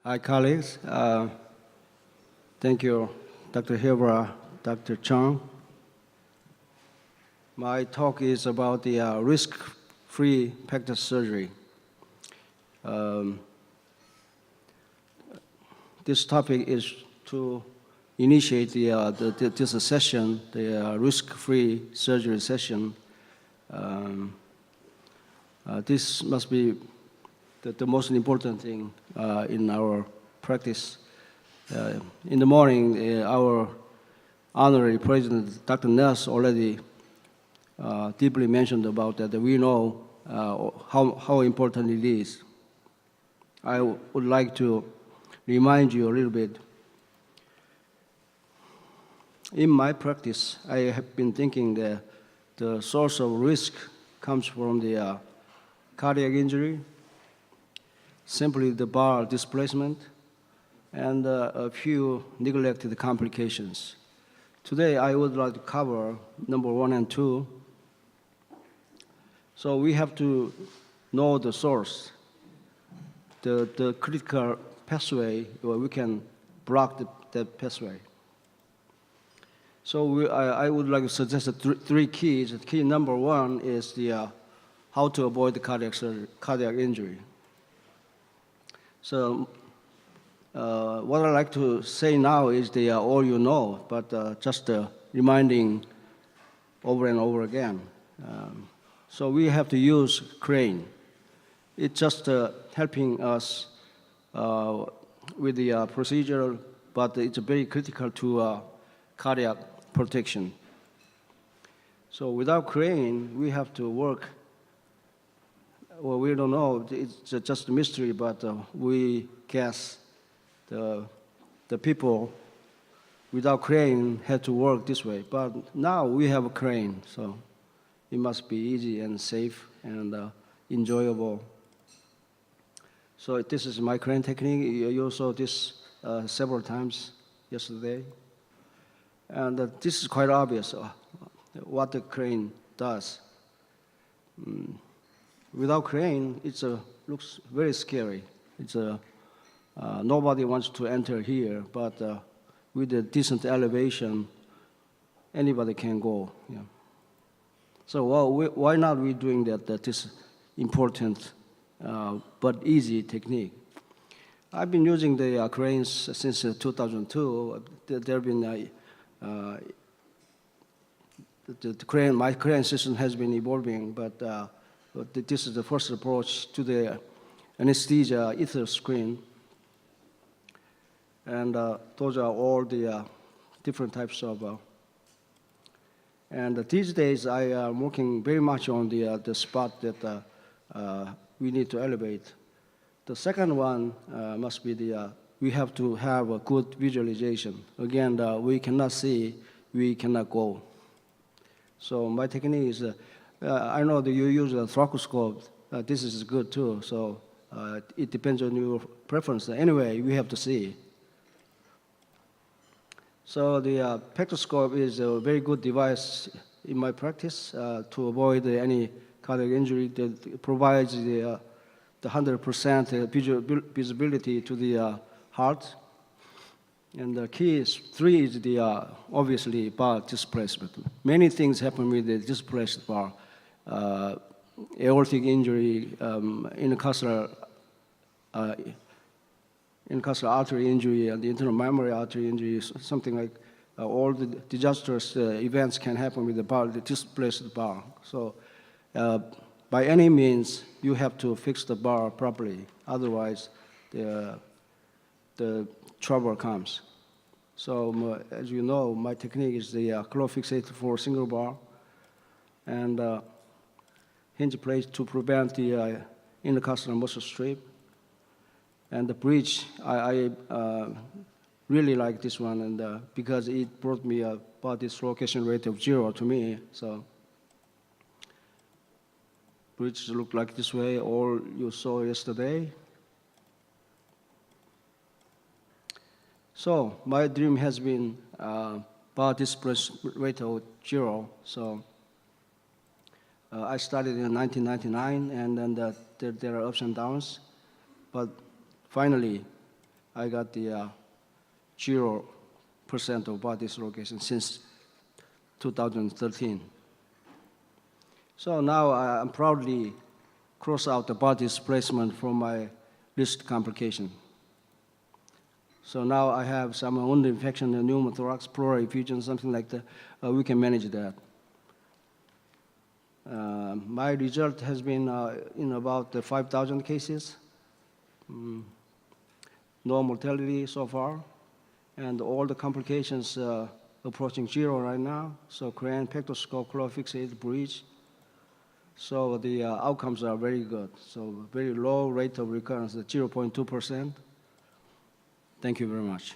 Hi, colleagues. Thank you, Dr. Hilbert, Dr. Chung. My talk is about the risk-free pectoral surgery. This topic is to initiate this session, the risk-free surgery session. This must be the most important thing in our practice. In the morning, our honorary president, Dr. Ness, already deeply mentioned about that. We know how important it is. I would like to remind you a little bit. In my practice, I have been thinking that the source of risk comes from the cardiac injury, simply the bar displacement, and a few neglected complications. Today, I would like to cover number 1 and 2. So we have to know the source, the critical pathway where we can block that pathway. So I would like to suggest three keys. Key number 1 is how to avoid the cardiac injury. So what I like to say now is all you know, but just reminding over and over again. So we have to use crane. It's just helping us with the procedure, but it's very critical to cardiac protection. So without crane, we have to work. Well, we don't know. It's just a mystery, but we guess the people without crane had to work this way. But now we have a crane, so it must be easy and safe and enjoyable. So this is my crane technique. You saw this several times yesterday. And this is quite obvious what the crane does. Without crane, it looks very scary. Nobody wants to enter here, but with a decent elevation, anybody can go. Yeah. So why not we doing this important but easy technique? I've been using the cranes since 2002. There have been my crane system has been evolving, but this is the first approach to the anesthesia ether screen. And those are all the different types of. And these days, I am working very much on the spot that we need to elevate. The second one must be we have to have a good visualization. Again, we cannot see, we cannot go. So my technique is, I know that you use a thoracoscope. This is good too, so it depends on your preference. Anyway, we have to see. So the pectoscope is a very good device in my practice to avoid any cardiac injury that provides the 100% visibility to the heart. And the key is 3 is obviously bar displacement. Many things happen with the displaced bar. Aortic injury, intercostal artery injury, and the internal mammary artery injury, something like all the disastrous events can happen with the displaced bar. So by any means, you have to fix the bar properly. Otherwise, the trouble comes. So as you know, my technique is the claw fixate for single bar and hinge plate to prevent the intercostal muscle strip. And the bridge, I really like this one, and because it brought me a body dislocation rate of 0 to me. So bridges look like this way, all you saw yesterday. So my dream has been bar displacement rate of 0. So I started in 1999, and then there are ups and downs. But finally, I got the 0% of body dislocation since 2013. So now I'm proudly cross out the body displacement from my risk complication. So now I have some wound infection, pneumothorax, pleural effusion, something like that. We can manage that. My result has been in about 5,000 cases. No mortality so far, and all the complications approaching 0 right now. So crane, pectoral skull, fixated breach. So the outcomes are very good. So very low rate of recurrence, 0.2%. Thank you very much.